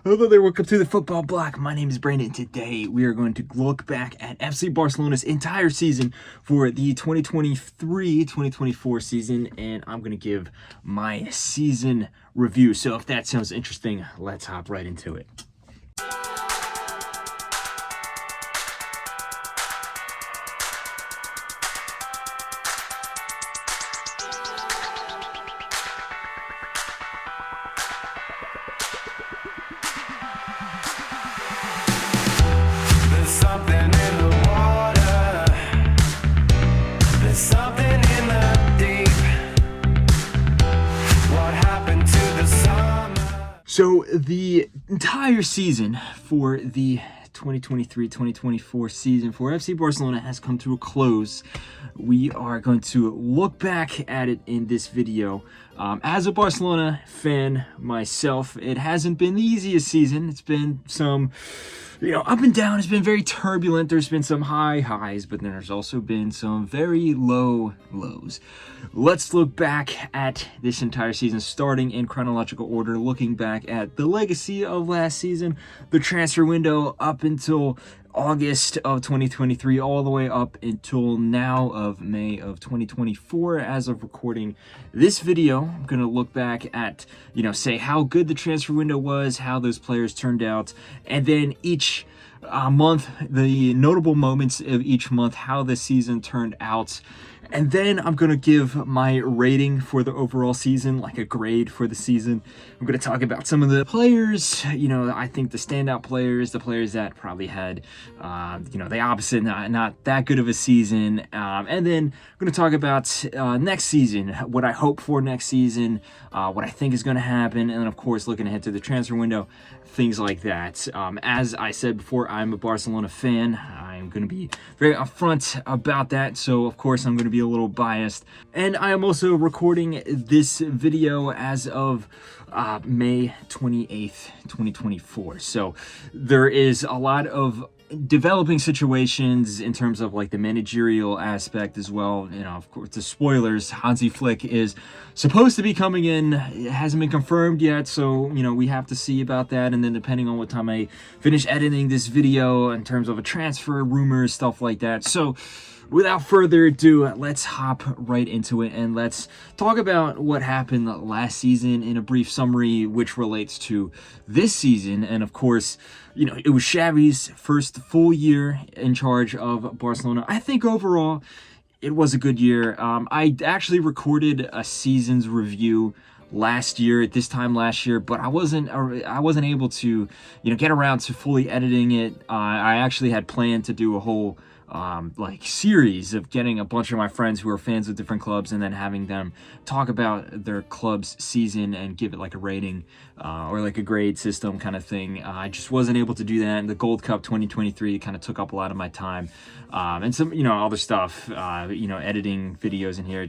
Hello there, welcome to the Football Block. My name is Brandon. Today we are going to look back at FC Barcelona's entire season for the 2023-2024 season, and I'm going to give my season review. So if that sounds interesting, let's hop right into it. So the entire season for the 2023-2024 season for FC Barcelona has come to a close. We are going to look back at it in this video. As a Barcelona fan myself, it hasn't been the easiest season. It's been some, up and down. It's been very turbulent. There's been some high highs, but there's also been some very low lows. Let's look back at this entire season, starting in chronological order, looking back at the legacy of last season, the transfer window up until August of 2023, all the way up until now of May of 2024. As of recording this video, I'm going to look back at, say how good the transfer window was, how those players turned out, and then each month, the notable moments of each month, how the season turned out. And then I'm going to give my rating for the overall season, like a grade for the season. I'm going to talk about some of the players, I think the standout players, the players that probably had, the opposite, not that good of a season. And then I'm going to talk about next season, what I hope for next season, what I think is going to happen. And then, of course, looking ahead to the transfer window, things like that. As I said before, I'm a Barcelona fan. I'm going to be very upfront about that. So, of course, I'm going to be a little biased. And I am also recording this video as of May 28th, 2024. So there is a lot of developing situations in terms of like the managerial aspect as well. Of course, the spoilers, Hansi Flick is supposed to be coming in. It hasn't been confirmed yet, so we have to see about that. And then depending on what time I finish editing this video in terms of a transfer, rumors, stuff like that. So without further ado, let's hop right into it and let's talk about what happened last season in a brief summary, which relates to this season. And of course, it was Xavi's first full year in charge of Barcelona. I think overall, it was a good year. I actually recorded a season's review last year at this time last year, but I wasn't able to get around to fully editing it. I actually had planned to do a whole series of getting a bunch of my friends who are fans of different clubs and then having them talk about their club's season and give it like a rating or like a grade system kind of thing. I just wasn't able to do that, and the Gold Cup 2023 kind of took up a lot of my time, and some other stuff, editing videos in here.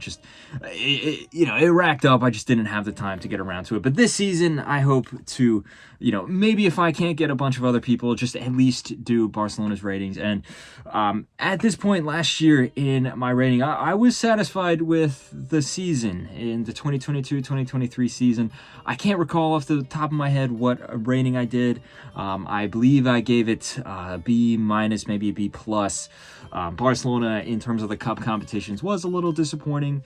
It racked up. I just didn't have the time to get around to it. But this season, I hope to maybe if I can't get a bunch of other people, just at least do Barcelona's ratings. And at this point last year in my rating, I was satisfied with the season in the 2022-2023 season. I can't recall off the top of my head what rating I did. I believe I gave it B-, maybe a B+. Barcelona, in terms of the cup competitions, was a little disappointing.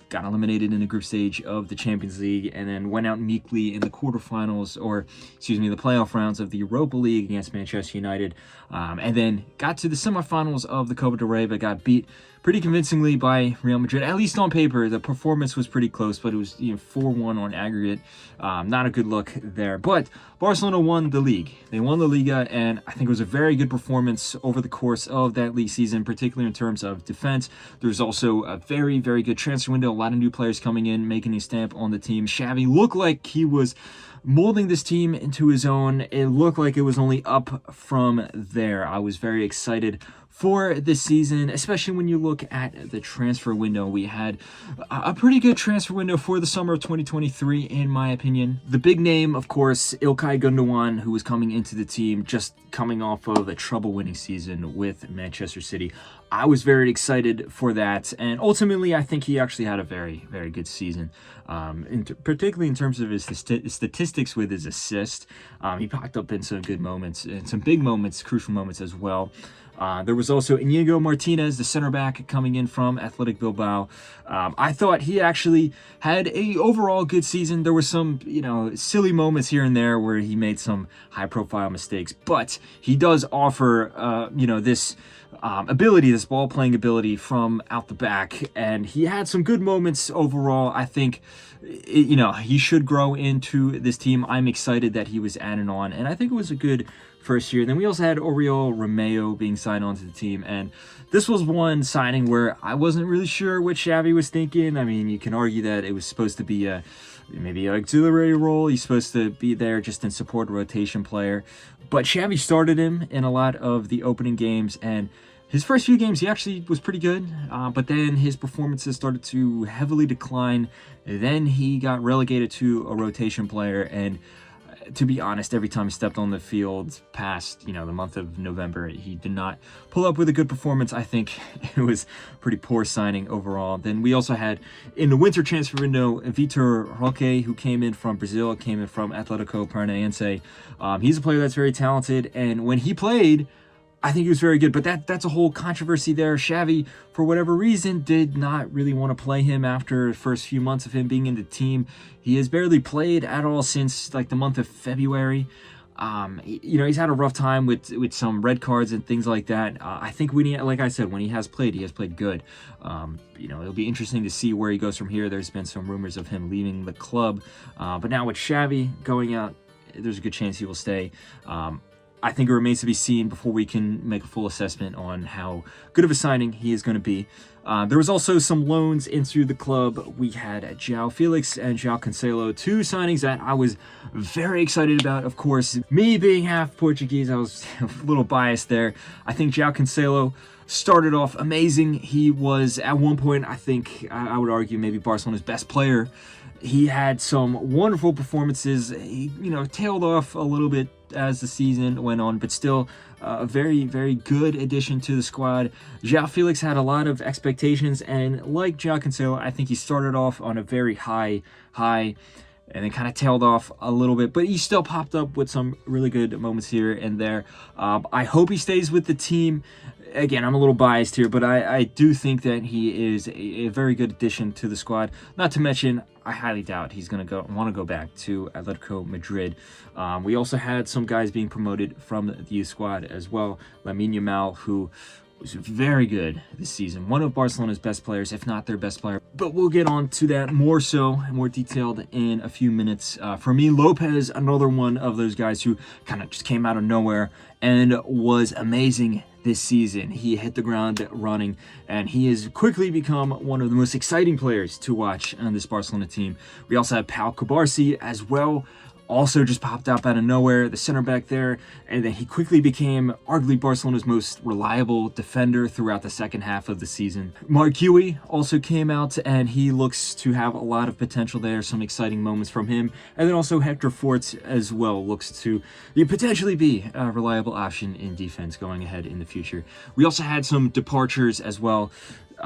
Got eliminated in the group stage of the Champions League and then went out meekly in the quarterfinals, the playoff rounds of the Europa League against Manchester United, and then got to the semifinals of the Copa del Rey, but got beat pretty convincingly by Real Madrid. At least on paper, the performance was pretty close, but it was 4-1 on aggregate. Not a good look there. But Barcelona won the league. They won the Liga, and I think it was a very good performance over the course of that league season, particularly in terms of defense. There's also a very, very good transfer window. A lot of new players coming in, making a stamp on the team. Xavi looked like he was molding this team into his own. It looked like it was only up from there. I was very excited for this season, especially when you look at the transfer window. We had a pretty good transfer window for the summer of 2023, in my opinion. The big name, of course, Ilkay Gundogan, who was coming into the team just coming off of a trouble-winning season with Manchester City. I was very excited for that, and ultimately, I think he actually had a very, very good season, particularly in terms of his statistics with his assist. He popped up in some good moments, and some big moments, crucial moments as well. There was also Inigo Martinez, the center back coming in from Athletic Bilbao. I thought he actually had a overall good season. There were some, silly moments here and there where he made some high-profile mistakes, but he does offer, this ability, this ball-playing ability from out the back, and he had some good moments overall. I think, he should grow into this team. I'm excited that he was added on, and I think it was a good first year. Then we also had Oriol Romeo being signed onto the team, and this was one signing where I wasn't really sure what Xavi was thinking. I mean, you can argue that it was supposed to be maybe an auxiliary role. He's supposed to be there just in support, rotation player, but Xavi started him in a lot of the opening games, and his first few games, he actually was pretty good, but then his performances started to heavily decline. Then he got relegated to a rotation player, and to be honest, every time he stepped on the field past, the month of November, he did not pull up with a good performance. I think it was a pretty poor signing overall. Then we also had, in the winter transfer window, Vitor Roque, who came in from Brazil, came in from Atletico Paranaense. He's a player that's very talented, and when he played, I think he was very good, but that's a whole controversy there. Xavi, for whatever reason, did not really want to play him after the first few months of him being in the team. He has barely played at all since the month of February. He's had a rough time with some red cards and things like that. I think when he has played good. It'll be interesting to see where he goes from here. There's been some rumors of him leaving the club, but now with Xavi going out, there's a good chance he will stay. I think it remains to be seen before we can make a full assessment on how good of a signing he is going to be. There was also some loans into the club. We had João Felix and João Cancelo, two signings that I was very excited about. Of course, me being half Portuguese, I was a little biased there. I think João Cancelo started off amazing. He was, at one point, I think, I would argue, maybe Barcelona's best player. He had some wonderful performances. He, tailed off a little bit as the season went on, but still a very, very good addition to the squad. João Felix had a lot of expectations, and like João Cancelo, I think he started off on a very high, and then kind of tailed off a little bit, but he still popped up with some really good moments here and there. I hope he stays with the team. Again, I'm a little biased here, but I do think that he is a very good addition to the squad. Not to mention, I highly doubt he's going to want to go back to Atletico Madrid. We also had some guys being promoted from the youth squad as well. Lamine Yamal, who was very good this season. One of Barcelona's best players, if not their best player. But we'll get on to that more detailed in a few minutes. For me, Lopez, another one of those guys who kind of just came out of nowhere and was amazing this season. He hit the ground running, and he has quickly become one of the most exciting players to watch on this Barcelona team. We also had Pau Cubarsí as well. Also just popped up out of nowhere, the center back there, and then he quickly became arguably Barcelona's most reliable defender throughout the second half of the season. Marc Guéhi also came out, and he looks to have a lot of potential there, some exciting moments from him. And then also Hector Fortes as well looks to potentially be a reliable option in defense going ahead in the future. We also had some departures as well.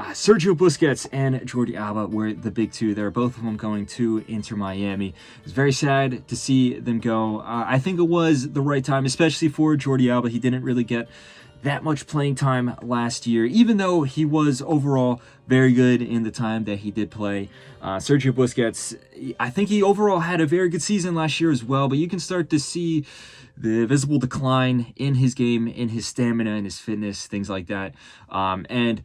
Sergio Busquets and Jordi Alba were the big two. They're both of them going to Inter Miami. It's very sad to see them go. I think it was the right time, especially for Jordi Alba. He didn't really get that much playing time last year, even though he was overall very good in the time that he did play. Sergio Busquets, I think he overall had a very good season last year as well, but you can start to see the visible decline in his game, in his stamina, in his fitness, things like that. And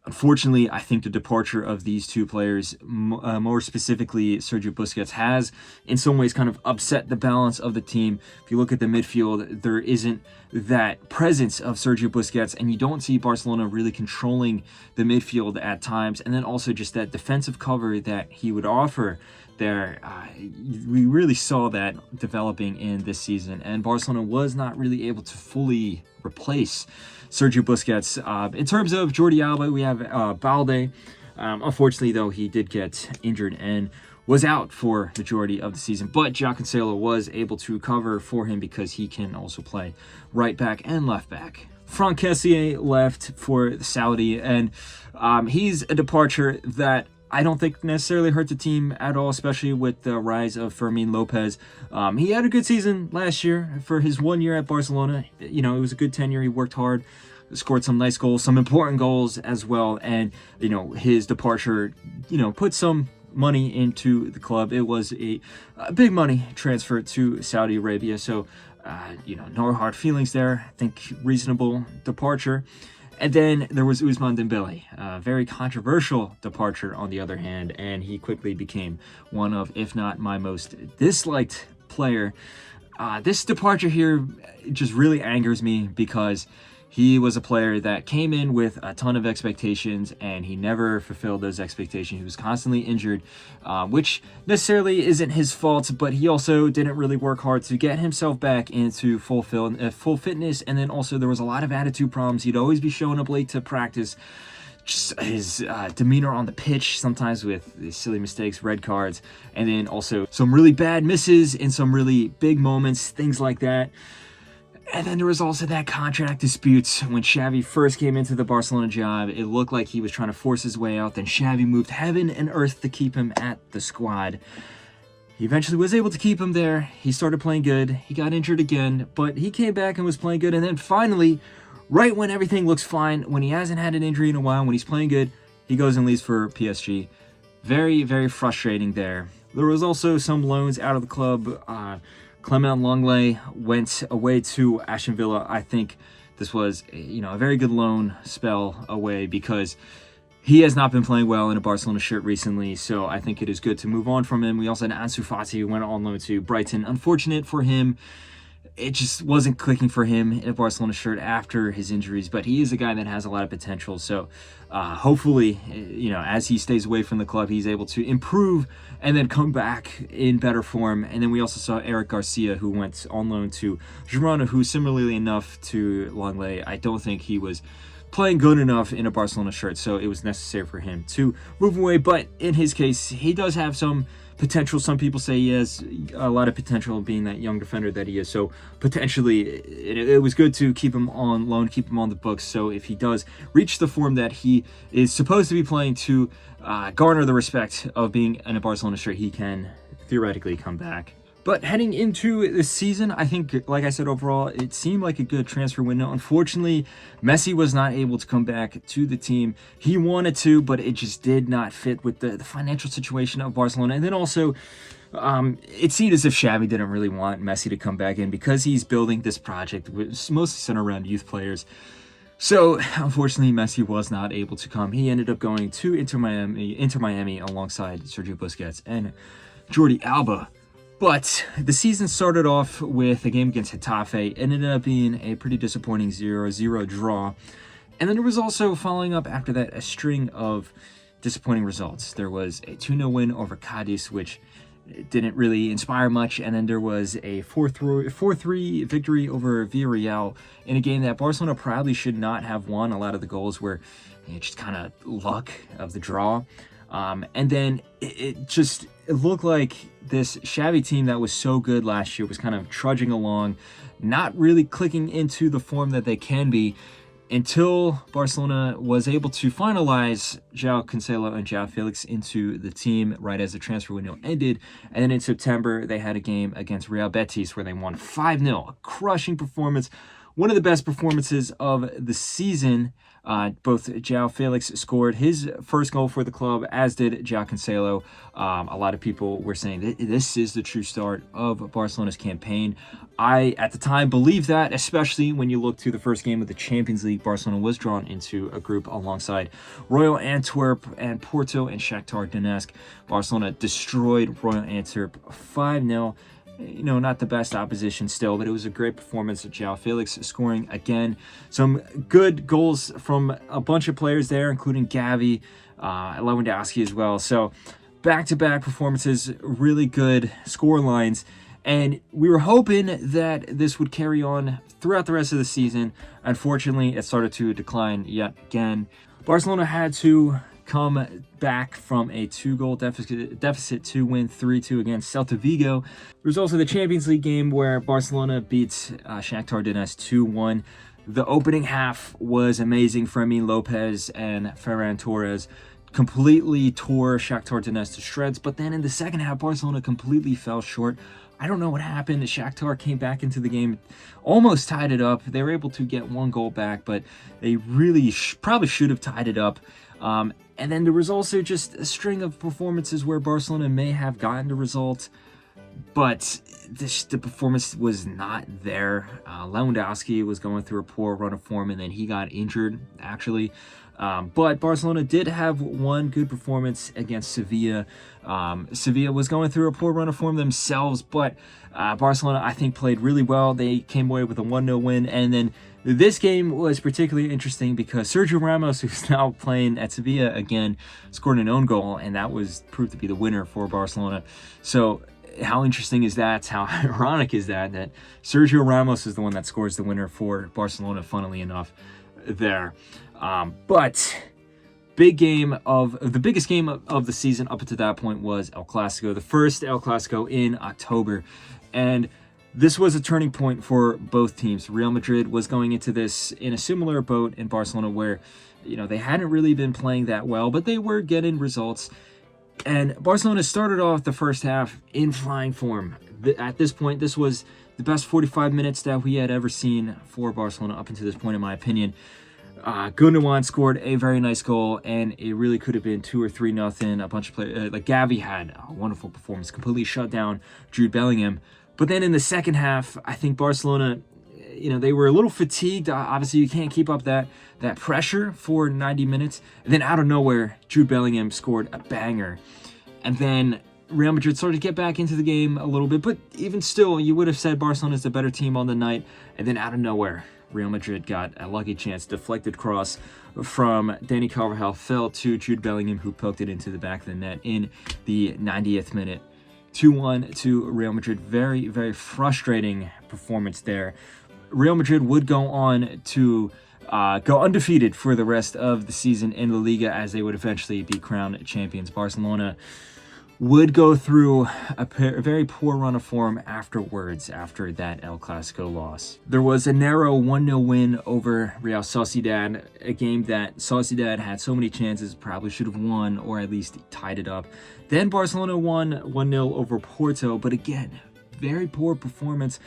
unfortunately, I think the departure of these two players, more specifically Sergio Busquets, has in some ways kind of upset the balance of the team. If you look at the midfield, there isn't that presence of Sergio Busquets, and you don't see Barcelona really controlling the midfield at times. And then also just that defensive cover that he would offer there. We really saw that developing in this season, and Barcelona was not really able to fully replace Sergio Busquets. In terms of Jordi Alba, we have Balde. Unfortunately, though, he did get injured and was out for the majority of the season, but João Cancelo was able to cover for him because he can also play right back and left back. Franck Kessié left for the Saudi, and he's a departure that I don't think necessarily hurt the team at all, especially with the rise of Fermin Lopez. He had a good season last year for his 1 year at Barcelona. You know, it was a good tenure. He worked hard, scored some nice goals, some important goals as well, and, you know, his departure, you know, put some money into the club. It was a big money transfer to Saudi Arabia, so you know, no hard feelings there. I think reasonable departure. And then there was Ousmane Dembele, a very controversial departure on the other hand, and he quickly became one of, if not my most disliked player. This departure here just really angers me because he was a player that came in with a ton of expectations, and he never fulfilled those expectations. He was constantly injured, which necessarily isn't his fault, but he also didn't really work hard to get himself back into full fitness. And then also there was a lot of attitude problems. He'd always be showing up late to practice. Just his demeanor on the pitch, sometimes with these silly mistakes, red cards, and then also some really bad misses in some really big moments, things like that. And then there was also that contract dispute. When Xavi first came into the Barcelona job, it looked like he was trying to force his way out. Then Xavi moved heaven and earth to keep him at the squad. He eventually was able to keep him there. He started playing good. He got injured again, but he came back and was playing good. And then finally, right when everything looks fine, when he hasn't had an injury in a while, when he's playing good, he goes and leaves for PSG. Very, very frustrating there. There was also some loans out of the club. Clement Lenglet went away to Aston Villa. I think this was, you know, a very good loan spell away because he has not been playing well in a Barcelona shirt recently, so I think it is good to move on from him. We also had Ansu Fati, who went on loan to Brighton. Unfortunate for him, it just wasn't clicking for him in a Barcelona shirt after his injuries, but he is a guy that has a lot of potential. So hopefully, you know, as he stays away from the club, he's able to improve and then come back in better form. And then we also saw Eric Garcia, who went on loan to Girona, who similarly enough to Lenglet, I don't think he was playing good enough in a Barcelona shirt, so it was necessary for him to move away. But in his case, he does have some potential. Some people say he has a lot of potential being that young defender that he is, so potentially it was good to keep him on loan, keep him on the books, so if he does reach the form that he is supposed to be playing to garner the respect of being in a Barcelona shirt, he can theoretically come back. But heading into this season, I think, like I said, overall, it seemed like a good transfer window. Unfortunately, Messi was not able to come back to the team. He wanted to, but it just did not fit with the financial situation of Barcelona. And then also, it seemed as if Xavi didn't really want Messi to come back in because he's building this project, which is mostly centered around youth players. So, unfortunately, Messi was not able to come. He ended up going to Inter Miami alongside Sergio Busquets and Jordi Alba. But the season started off with a game against Getafe. It ended up being a pretty disappointing 0-0 draw. And then there was also, following up after that, a string of disappointing results. There was a 2-0 win over Cadiz, which didn't really inspire much. And then there was a 4-3 victory over Villarreal in a game that Barcelona probably should not have won. A lot of the goals were just kind of luck of the draw. And then it looked like this Xavi team that was so good last year was kind of trudging along, not really clicking into the form that they can be until Barcelona was able to finalize João Cancelo and João Felix into the team right as the transfer window ended. And then in September, they had a game against Real Betis where they won 5-0, a crushing performance. One of the best performances of the season. Both João Felix scored his first goal for the club, as did João Cancelo. A lot of people were saying that this is the true start of Barcelona's campaign. I, at the time, believed that, especially when you look to the first game of the Champions League. Barcelona was drawn into a group alongside Royal Antwerp and Porto and Shakhtar Donetsk. Barcelona destroyed Royal Antwerp 5-0. You know, not the best opposition still, but it was a great performance of João Felix scoring again. Some good goals from a bunch of players there, including Gavi, Lewandowski as well. So back-to-back performances, really good score lines, and we were hoping that this would carry on throughout the rest of the season. Unfortunately, it started to decline yet again. Barcelona had to come back from a 2-goal deficit to win 3-2 against Celta Vigo. There was also the Champions League game where Barcelona beat Shakhtar Donetsk 2-1. The opening half was amazing. Fermin Lopez and Ferran Torres completely tore Shakhtar Donetsk to shreds, but then in the second half, Barcelona completely fell short. I don't know what happened. Shakhtar came back into the game, almost tied it up. They were able to get 1 goal back, but they really probably should have tied it up. And then there was also just a string of performances where Barcelona may have gotten the result, but the performance was not there. Lewandowski was going through a poor run of form, and then he got injured, actually. But Barcelona did have one good performance against Sevilla. Sevilla was going through a poor run of form themselves, but Barcelona, I think, played really well. They came away with a 1-0 win, and then this game was particularly interesting because Sergio Ramos, who's now playing at Sevilla again, scored an own goal, and that was proved to be the winner for Barcelona. So how interesting is that? How ironic is that Sergio Ramos is the one that scores the winner for Barcelona, funnily enough, there. But the biggest game of the season up to that point was El Clasico, the first El Clasico in October. And this was a turning point for both teams. Real Madrid was going into this in a similar boat in Barcelona where, they hadn't really been playing that well, but they were getting results. And Barcelona started off the first half in flying form. At this point, this was the best 45 minutes that we had ever seen for Barcelona up until this point, in my opinion. Gundogan scored a very nice goal, and it really could have been 2 or 3-0. A bunch of players, like Gavi, had a wonderful performance, completely shut down Jude Bellingham. But then in the second half, I think Barcelona, they were a little fatigued. Obviously, you can't keep up that pressure for 90 minutes. And then out of nowhere, Jude Bellingham scored a banger. And then Real Madrid started to get back into the game a little bit. But even still, you would have said Barcelona is the better team on the night. And then out of nowhere, Real Madrid got a lucky chance. Deflected cross from Dani Carvajal fell to Jude Bellingham, who poked it into the back of the net in the 90th minute. 2-1 to Real Madrid. Very, very frustrating performance there. Real Madrid would go on to go undefeated for the rest of the season in La Liga, as they would eventually be crowned champions. Barcelona would go through a very poor run of form afterwards, after that El Clasico loss. There was a narrow 1-0 win over Real Sociedad, a game that Sociedad had so many chances, probably should have won or at least tied it up. Then Barcelona won 1-0 over Porto, but again, very poor performance.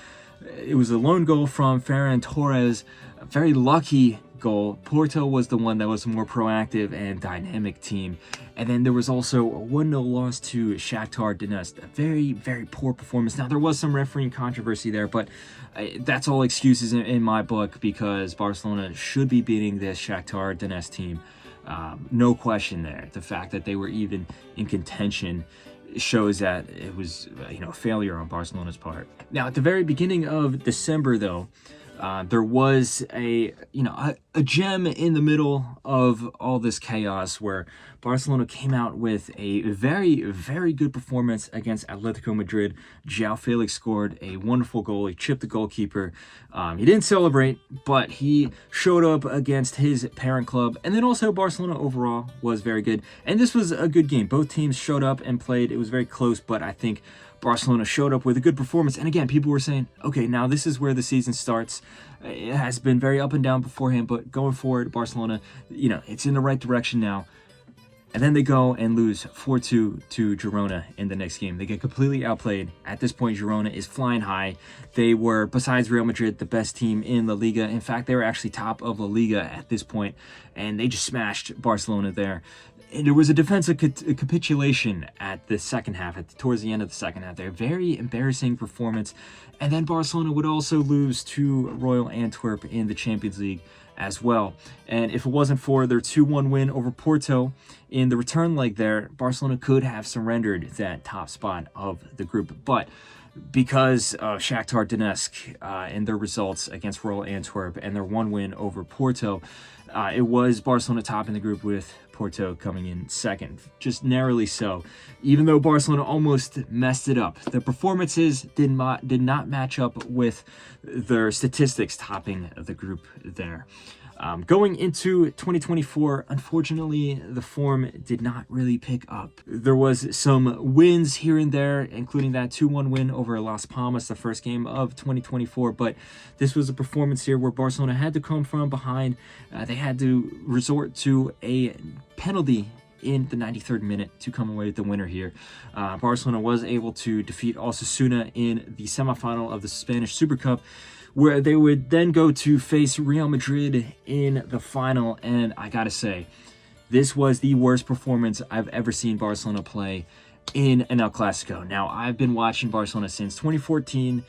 It was a lone goal from Ferran Torres, a very lucky goal. Porto was the one that was a more proactive and dynamic team. And then there was also a 1-0 loss to Shakhtar Donetsk. A very, very poor performance. Now, there was some refereeing controversy there, but that's all excuses in my book, because Barcelona should be beating this Shakhtar Donetsk team. No question there. The fact that they were even in contention shows that it was a failure on Barcelona's part. Now, at the very beginning of December, though, there was a gem in the middle of all this chaos where Barcelona came out with a very, very good performance against Atletico Madrid. João Felix scored a wonderful goal. He chipped the goalkeeper. He didn't celebrate, but he showed up against his parent club. And then also Barcelona overall was very good. And this was a good game. Both teams showed up and played. It was very close, but I think Barcelona showed up with a good performance. And again, people were saying, okay, now this is where the season starts. It has been very up and down beforehand, but going forward, Barcelona, it's in the right direction now. And then they go and lose 4-2 to Girona in the next game. They get completely outplayed. At this point, Girona is flying high. They were, besides Real Madrid, the best team in La Liga. In fact, they were actually top of La Liga at this point, and they just smashed Barcelona there. And there was a defensive capitulation at the second half, towards the end of the second half. They're very embarrassing performance. And then Barcelona would also lose to Royal Antwerp in the Champions League as well. And if it wasn't for their 2-1 win over Porto in the return leg there, Barcelona could have surrendered that top spot of the group. But because of Shakhtar Donetsk and their results against Royal Antwerp and their 1 win over Porto, it was Barcelona top in the group with Porto coming in second, just narrowly so. Even though Barcelona almost messed it up, the performances did not match up with their statistics topping the group there. Going into 2024, unfortunately, the form did not really pick up. There was some wins here and there, including that 2-1 win over Las Palmas, the first game of 2024, but this was a performance here where Barcelona had to come from behind. They had to resort to a penalty in the 93rd minute to come away with the winner here. Barcelona was able to defeat Osasuna in the semifinal of the Spanish Super Cup, where they would then go to face Real Madrid in the final. And I gotta say, this was the worst performance I've ever seen Barcelona play in an El Clasico. Now, I've been watching Barcelona since 2014,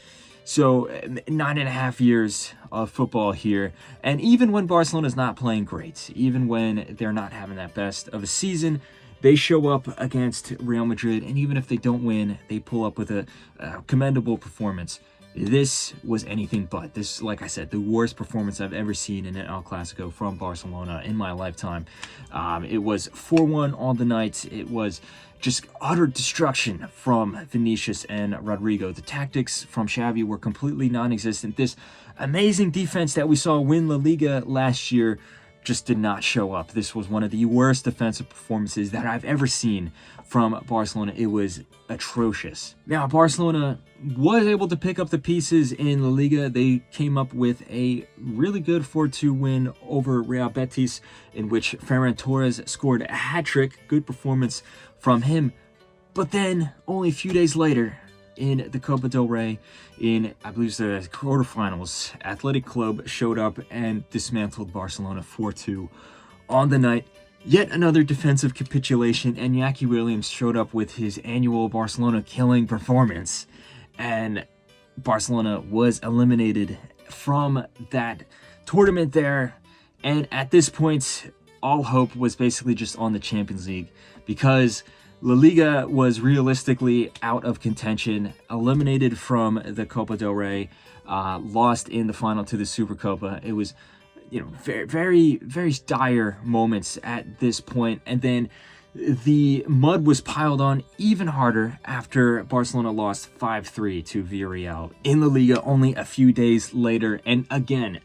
so 9.5 years of football here. And even when Barcelona's not playing great, even when they're not having that best of a season, they show up against Real Madrid, and even if they don't win, they pull up with a commendable performance. This was anything but. This, like I said, the worst performance I've ever seen in an El Clasico from Barcelona in my lifetime. It was 4-1 on the night. It was just utter destruction from Vinicius and Rodrigo. The tactics from Xavi were completely non-existent. This amazing defense that we saw win La Liga last year just did not show up. This was one of the worst defensive performances that I've ever seen from Barcelona. It was atrocious. Now, Barcelona was able to pick up the pieces in La Liga. They came up with a really good 4-2 win over Real Betis, in which Ferran Torres scored a hat-trick. Good performance from him. But then, only a few days later, in the Copa del Rey, in, I believe, the quarterfinals, Athletic Club showed up and dismantled Barcelona 4-2 on the night. Yet another defensive capitulation, and Iñaki Williams showed up with his annual Barcelona killing performance, and Barcelona was eliminated from that tournament there. And at this point, all hope was basically just on the Champions League, because La Liga was realistically out of contention, eliminated from the Copa del Rey, lost in the final to the Supercopa. It was, very, very, very dire moments at this point. And then the mud was piled on even harder after Barcelona lost 5-3 to Villarreal in La Liga only a few days later. And again,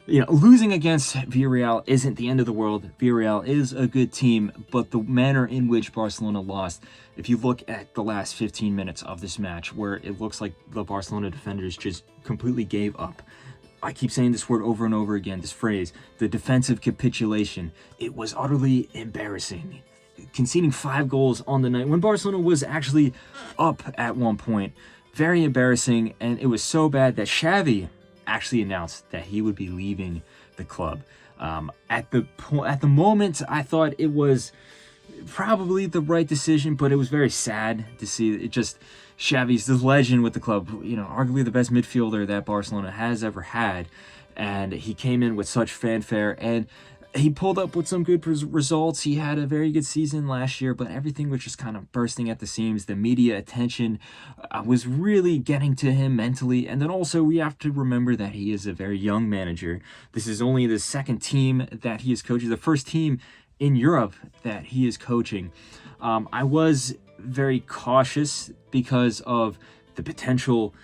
losing against Villarreal isn't the end of the world. Villarreal is a good team, but the manner in which Barcelona lost, if you look at the last 15 minutes of this match, where it looks like the Barcelona defenders just completely gave up. I keep saying this word over and over again, this phrase, the defensive capitulation. It was utterly embarrassing. Conceding 5 goals on the night when Barcelona was actually up at one point. Very embarrassing, and it was so bad that Xavi actually announced that he would be leaving the club. At the moment, I thought it was probably the right decision, but it was very sad to see it. Just Xavi's the legend with the club, arguably the best midfielder that Barcelona has ever had, and he came in with such fanfare, and he pulled up with some good results. He had a very good season last year, but everything was just kind of bursting at the seams. The media attention was really getting to him mentally. And then also we have to remember that he is a very young manager. This is only the second team that he is coaching, the first team in Europe that he is coaching. I was very cautious because of the potential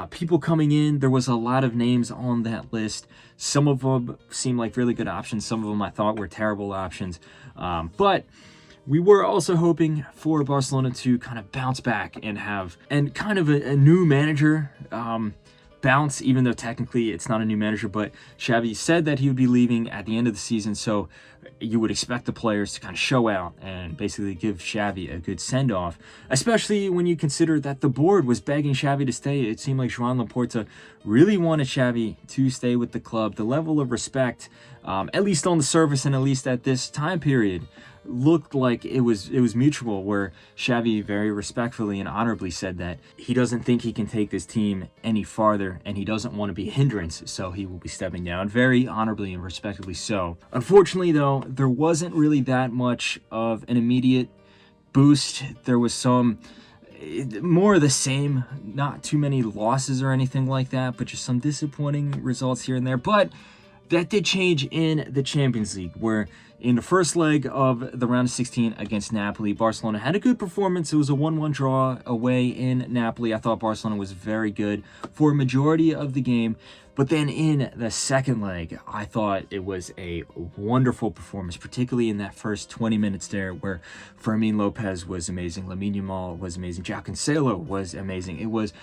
people coming in. There was a lot of names on that list. Some of them seemed like really good options. Some of them I thought were terrible options. But we were also hoping for Barcelona to kind of bounce back and have kind of a new manager bounce, even though technically it's not a new manager. But Xavi said that he would be leaving at the end of the season, so you would expect the players to kind of show out and basically give Xavi a good send-off, especially when you consider that the board was begging Xavi to stay. It seemed like Joan Laporta really wanted Xavi to stay with the club. The level of respect, at least on the surface and at least at this time period, looked like it was mutual, where Xavi very respectfully and honorably said that he doesn't think he can take this team any farther and he doesn't want to be a hindrance, so he will be stepping down, very honorably and respectfully so. Unfortunately, though, there wasn't really that much of an immediate boost. There was some more of the same, not too many losses or anything like that, but just some disappointing results here and there. But that did change in the Champions League, where in the first leg of the round of 16 against Napoli, Barcelona had a good performance. It was a 1-1 draw away in Napoli. I thought Barcelona was very good for a majority of the game. But then in the second leg, I thought it was a wonderful performance, particularly in that first 20 minutes there, where Fermin Lopez was amazing, Lamine Yamal was amazing, João Cancelo was amazing. It was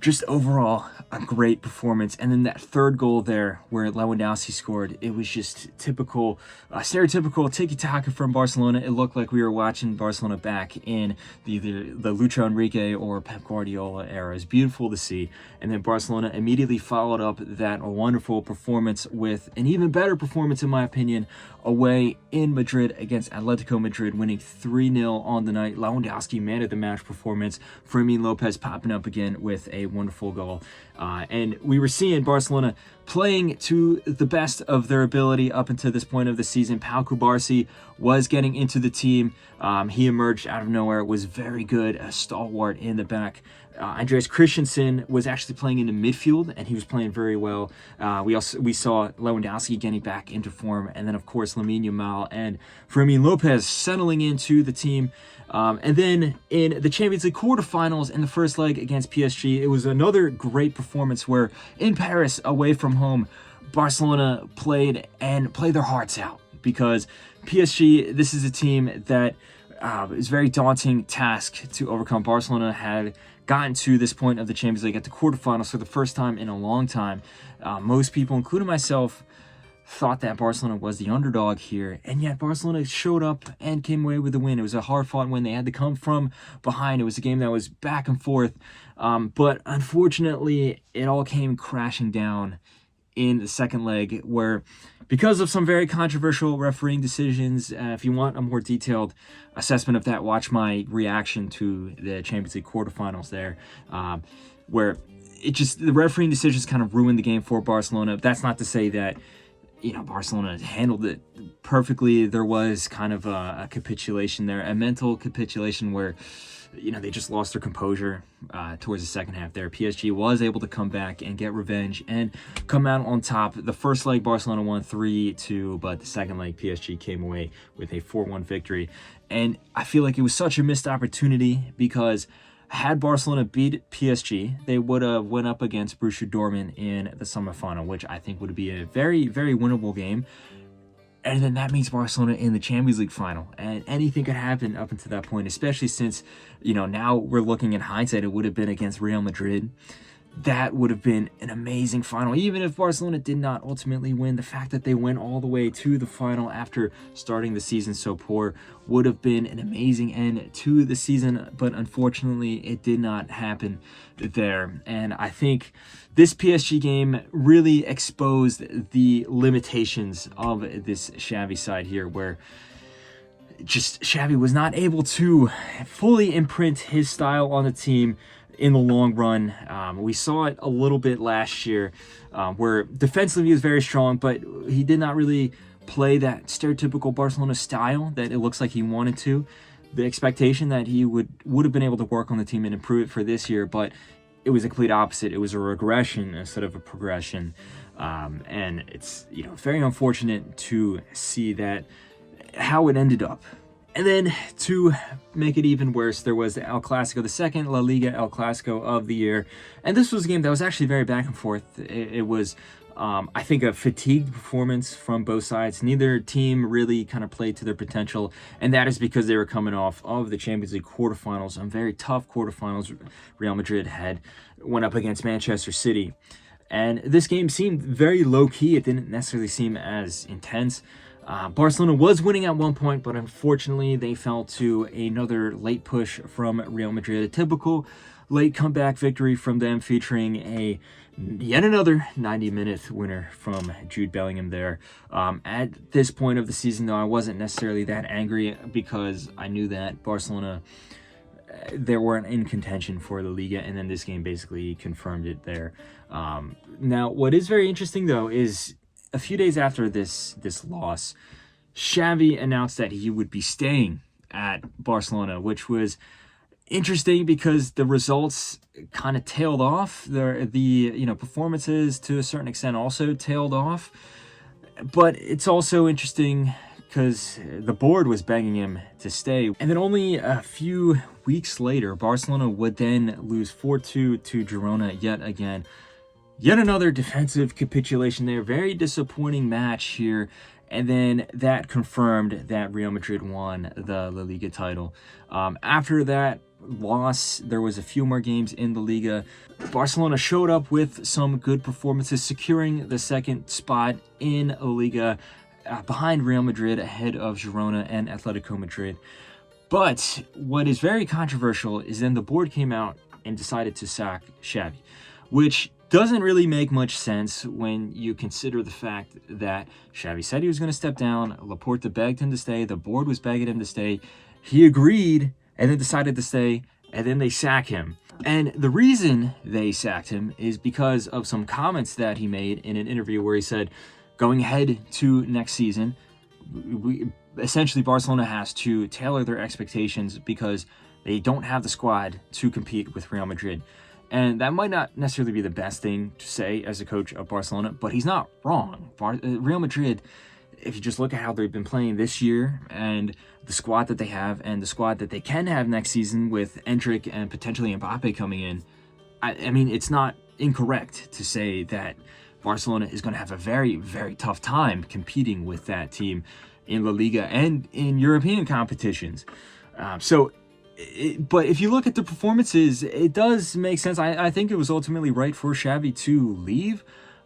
just overall a great performance. And then that third goal there where Lewandowski scored, it was just typical, stereotypical tiki-taka from Barcelona. It looked like we were watching Barcelona back in either the Lucho Enrique or Pep Guardiola era. It's beautiful to see. And then Barcelona immediately followed up that wonderful performance with an even better performance, in my opinion, away in Madrid against Atletico Madrid, winning 3-0 on the night. Lewandowski man of the match performance. Fermin Lopez popping up again with a wonderful goal. And we were seeing Barcelona playing to the best of their ability up until this point of the season. Pau Cubarsí was getting into the team. He emerged out of nowhere, was very good, a stalwart in the back. Andreas Christensen was actually playing in the midfield, and he was playing very well. We saw Lewandowski getting back into form, and then of course Lamine Yamal and Fermin Lopez settling into the team. And then in the Champions League quarterfinals in the first leg against PSG, it was another great performance where in Paris, away from home, Barcelona played their hearts out, because PSG, this is a team that is a very daunting task to overcome. Barcelona had gotten to this point of the Champions League at the quarterfinals for the first time in a long time. Most people, including myself, thought that Barcelona was the underdog here, and yet Barcelona showed up and came away with the win. It was a hard-fought win. They had to come from behind. It was a game that was back and forth, but unfortunately, it all came crashing down in the second leg, where because of some very controversial refereeing decisions, if you want a more detailed assessment of that, watch my reaction to the Champions League quarterfinals there, where the refereeing decisions kind of ruined the game for Barcelona. That's not to say that Barcelona handled it perfectly. There was kind of a capitulation there, a mental capitulation where they just lost their composure towards the second half there. PSG was able to come back and get revenge and come out on top. The first leg, Barcelona won 3-2, but the second leg, PSG came away with a 4-1 victory. And I feel like it was such a missed opportunity, because had Barcelona beat PSG, they would have went up against Borussia Dortmund in the semifinal, which I think would be a very, very winnable game. And then that means Barcelona in the Champions League final. And anything could happen up until that point, especially since, now we're looking in hindsight, it would have been against Real Madrid. That would have been an amazing final. Even if Barcelona did not ultimately win, the fact that they went all the way to the final after starting the season so poor would have been an amazing end to the season. But unfortunately, it did not happen there. And I think this PSG game really exposed the limitations of this Xavi side here, where just Xavi was not able to fully imprint his style on the team in the long run. We saw it a little bit last year, where defensively he was very strong, but he did not really play that stereotypical Barcelona style that it looks like he wanted to. The expectation that he would have been able to work on the team and improve it for this year, but it was a complete opposite. It was a regression instead of a progression. And it's very unfortunate to see that how it ended up. And then to make it even worse, there was the El Clasico, the second La Liga El Clasico of the year. And this was a game that was actually very back and forth. It was, I think, a fatigued performance from both sides. Neither team really kind of played to their potential. And that is because they were coming off of the Champions League quarterfinals, some very tough quarterfinals. Real Madrid went up against Manchester City. And this game seemed very low-key. It didn't necessarily seem as intense. Barcelona was winning at one point, but unfortunately they fell to another late push from Real Madrid. A typical late comeback victory from them, featuring yet another 90-minute winner from Jude Bellingham there. At this point of the season, though, I wasn't necessarily that angry, because I knew that Barcelona, they weren't in contention for the Liga, and then this game basically confirmed it there. Now, what is very interesting, though, is a few days after this loss, Xavi announced that he would be staying at Barcelona, which was interesting because the results kind of tailed off. The performances to a certain extent also tailed off. But it's also interesting because the board was begging him to stay. And then only a few weeks later, Barcelona would then lose 4-2 to Girona yet again. Yet another defensive capitulation there. Very disappointing match here. And then that confirmed that Real Madrid won the La Liga title. After that loss, there was a few more games in the Liga. Barcelona showed up with some good performances, securing the second spot in La Liga behind Real Madrid, ahead of Girona and Atletico Madrid. But what is very controversial is then the board came out and decided to sack Xavi, which doesn't really make much sense when you consider the fact that Xavi said he was going to step down, Laporta begged him to stay, the board was begging him to stay, he agreed and then decided to stay, and then they sack him. And the reason they sacked him is because of some comments that he made in an interview where he said, going ahead to next season, essentially Barcelona has to tailor their expectations because they don't have the squad to compete with Real Madrid. And that might not necessarily be the best thing to say as a coach of Barcelona, but he's not wrong. Real Madrid, if you just look at how they've been playing this year and the squad that they have and the squad that they can have next season with Endrick and potentially Mbappe coming in, I mean, it's not incorrect to say that Barcelona is going to have a very, very tough time competing with that team in La Liga and in European competitions. But if you look at the performances, it does make sense. I think it was ultimately right for Xavi to leave,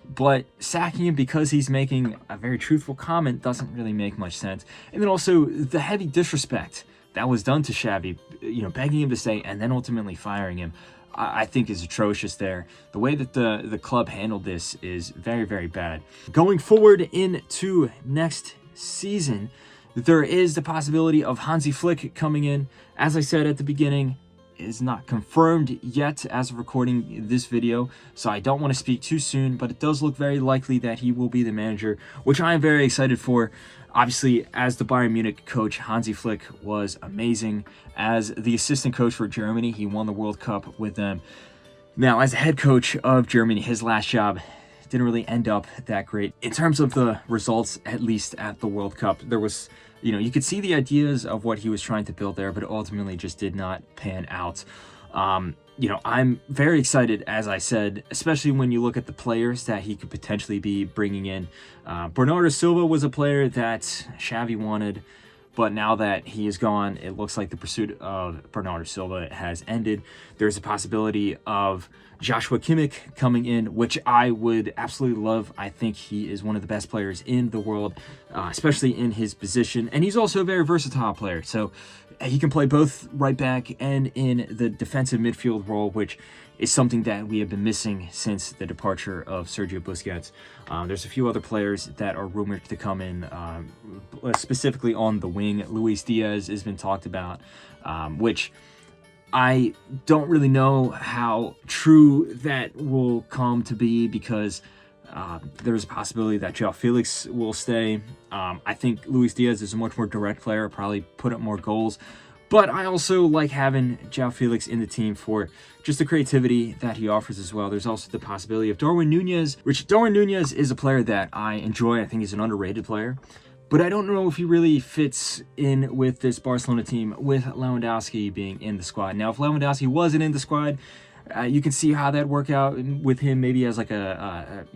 but sacking him because he's making a very truthful comment doesn't really make much sense. And then also the heavy disrespect that was done to Xavi, begging him to stay and then ultimately firing him, I think is atrocious there. The way that the club handled this is very, very bad. Going forward into next season, there is the possibility of Hansi Flick coming in. As I said at the beginning, it is not confirmed yet as of recording this video, so I don't want to speak too soon, but it does look very likely that he will be the manager, which I am very excited for. Obviously, as the Bayern Munich coach, Hansi Flick was amazing. As the assistant coach for Germany, he won the World Cup with them. Now, as the head coach of Germany, his last job didn't really end up that great. In terms of the results, at least at the World Cup, there was, you could see the ideas of what he was trying to build there, but it ultimately just did not pan out. I'm very excited, as I said, especially when you look at the players that he could potentially be bringing in. Bernardo Silva was a player that Xavi wanted, but now that he is gone, it looks like the pursuit of Bernardo Silva has ended. There's a possibility of Joshua Kimmich coming in, which I would absolutely love. I think he is one of the best players in the world, especially in his position. And he's also a very versatile player. So he can play both right back and in the defensive midfield role, which is something that we have been missing since the departure of Sergio Busquets. There's a few other players that are rumored to come in, specifically on the wing. Luis Diaz has been talked about, which I don't really know how true that will come to be because there's a possibility that João Felix will stay. I think Luis Diaz is a much more direct player, probably put up more goals. But I also like having João Felix in the team for just the creativity that he offers as well. There's also the possibility of Darwin Núñez, which Darwin Núñez is a player that I enjoy. I think he's an underrated player. But I don't know if he really fits in with this Barcelona team with Lewandowski being in the squad. Now, if Lewandowski wasn't in the squad, you can see how that work out with him maybe as like a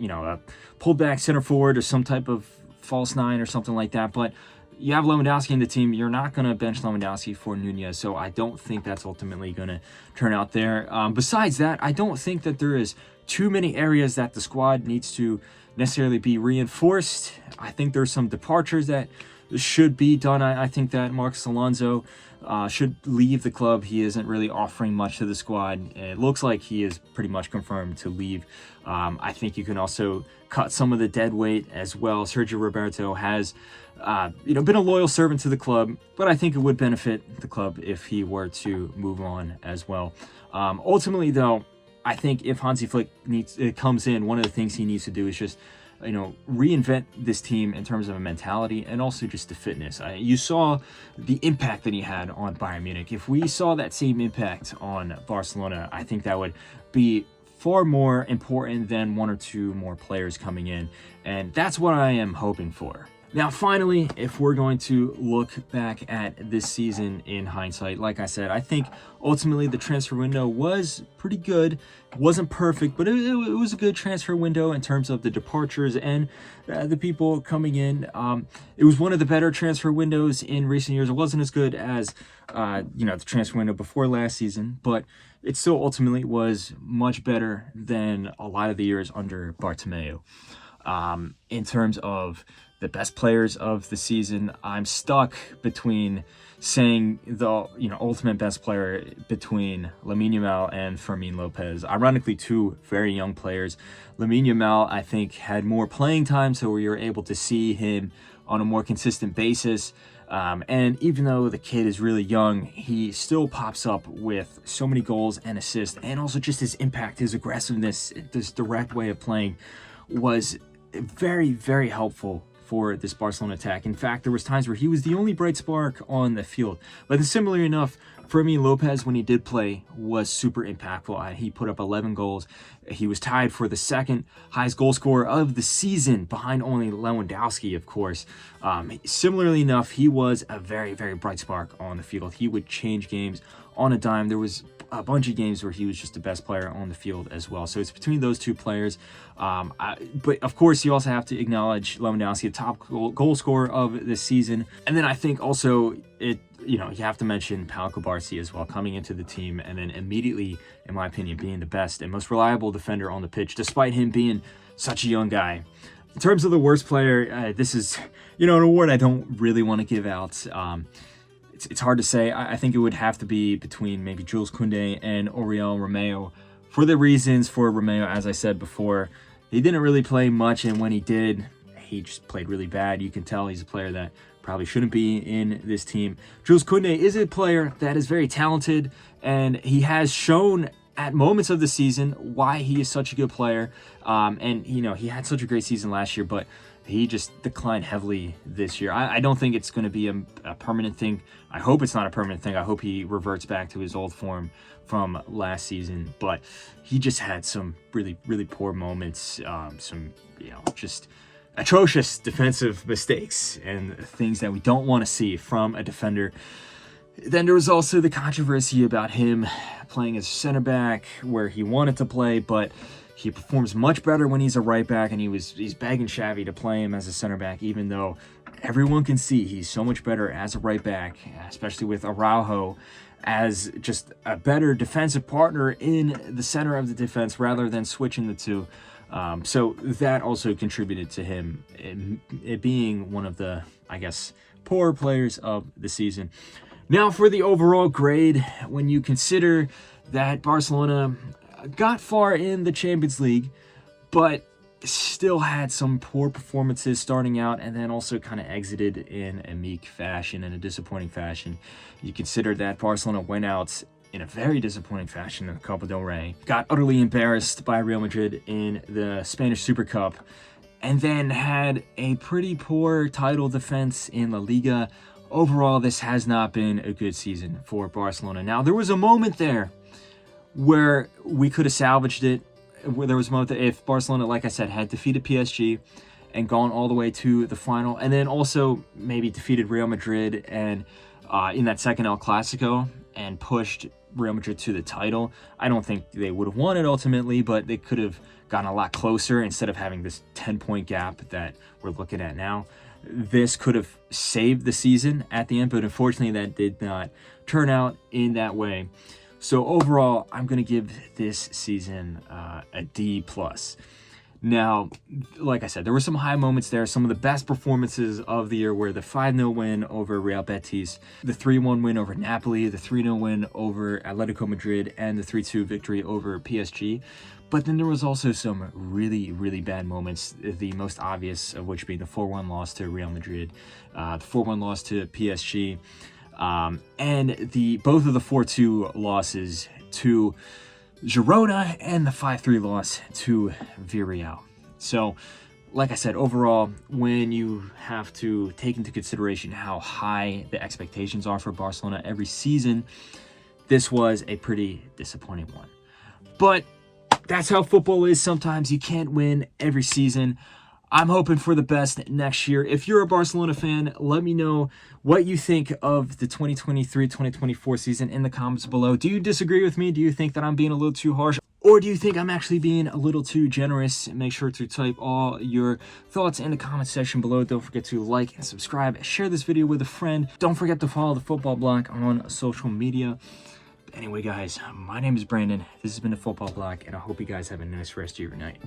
pulled back center forward or some type of false nine or something like that. But you have Lewandowski in the team, you're not going to bench Lewandowski for Núñez, so I don't think that's ultimately going to turn out there. Besides that, I don't think that there is too many areas that the squad needs to necessarily be reinforced. I think there's some departures that should be done. I think that Marcos Alonso should leave the club. He isn't really offering much to the squad. It looks like he is pretty much confirmed to leave. I think you can also cut some of the dead weight as well. Sergio Roberto has been a loyal servant to the club, but I think it would benefit the club if he were to move on as well. Ultimately, though, I think if Hansi Flick comes in, one of the things he needs to do is just reinvent this team in terms of a mentality and also just the fitness. You saw the impact that he had on Bayern Munich. If we saw that same impact on Barcelona, I think that would be far more important than one or two more players coming in. And that's what I am hoping for. Now, finally, if we're going to look back at this season in hindsight, like I said, I think ultimately the transfer window was pretty good. It wasn't perfect, but it was a good transfer window in terms of the departures and the people coming in. It was one of the better transfer windows in recent years. It wasn't as good as the transfer window before last season, but it still ultimately was much better than a lot of the years under Bartomeu. In terms of the best players of the season, I'm stuck between saying the ultimate best player between Lamine Yamal and Fermin Lopez. Ironically, two very young players. Lamine Yamal, I think, had more playing time, so we were able to see him on a more consistent basis. And even though the kid is really young, he still pops up with so many goals and assists, and also just his impact, his aggressiveness, this direct way of playing was very, very helpful for this Barcelona attack. In fact, there was times where he was the only bright spark on the field. But similarly enough, Fermin Lopez, when he did play, was super impactful. He put up 11 goals. He was tied for the second highest goal scorer of the season, behind only Lewandowski, of course. Similarly enough, he was a very, very bright spark on the field. He would change games on a dime. There was a bunch of games where he was just the best player on the field as well. So it's between those two players. But of course, you also have to acknowledge Lewandowski, the top goal scorer of this season. And then I think also you have to mention Pau Cubarsí as well, coming into the team and then immediately, in my opinion, being the best and most reliable defender on the pitch, despite him being such a young guy. In terms of the worst player, this is, an award I don't really want to give out. It's hard to say. I think it would have to be between maybe Jules Koundé and Oriol Romeu. For the reasons for Romeu, as I said before, he didn't really play much, and when he did, he just played really bad. You can tell he's a player that probably shouldn't be in this team. Jules Koundé is a player that is very talented, and he has shown at moments of the season why he is such a good player. And he had such a great season last year, but he just declined heavily this year. I don't think it's going to be a permanent thing. I hope it's not a permanent thing. I hope he reverts back to his old form from last season. But he just had some really, really poor moments. Some, just atrocious defensive mistakes and things that we don't want to see from a defender. Then there was also the controversy about him playing as center back where he wanted to play, but he performs much better when he's a right back, and he's begging Xavi to play him as a center back, even though everyone can see he's so much better as a right back, especially with Araujo as just a better defensive partner in the center of the defense rather than switching the two. So that also contributed to him it being one of the, poorer players of the season. Now for the overall grade, when you consider that Barcelona got far in the Champions League, but still had some poor performances starting out and then also kind of exited in a meek fashion and a disappointing fashion. You consider that Barcelona went out in a very disappointing fashion in the Copa del Rey, got utterly embarrassed by Real Madrid in the Spanish Super Cup, and then had a pretty poor title defense in La Liga. Overall, this has not been a good season for Barcelona. Now, there was a moment there where we could have salvaged it, where there was a moment that if Barcelona, like I said, had defeated PSG and gone all the way to the final, and then also maybe defeated Real Madrid and in that second El Clasico and pushed Real Madrid to the title, I don't think they would have won it ultimately, but they could have gotten a lot closer instead of having this 10-point gap that we're looking at now. This could have saved the season at the end, but unfortunately that did not turn out in that way. So overall, I'm going to give this season a D+. Now, like I said, there were some high moments there. Some of the best performances of the year were the 5-0 win over Real Betis, the 3-1 win over Napoli, the 3-0 win over Atletico Madrid, and the 3-2 victory over PSG. But then there was also some really, really bad moments, the most obvious of which being the 4-1 loss to Real Madrid, the 4-1 loss to PSG, and both of the 4-2 losses to Girona and the 5-3 loss to Villarreal. So, like I said, overall, when you have to take into consideration how high the expectations are for Barcelona every season, this was a pretty disappointing one. But that's how football is sometimes. You can't win every season. I'm hoping for the best next year. If you're a Barcelona fan, let me know what you think of the 2023-2024 season in the comments below. Do you disagree with me? Do you think that I'm being a little too harsh? Or do you think I'm actually being a little too generous? Make sure to type all your thoughts in the comment section below. Don't forget to like and subscribe. Share this video with a friend. Don't forget to follow the Football Block on social media. Anyway, guys, my name is Brandon. This has been the Football Block, and I hope you guys have a nice rest of your night.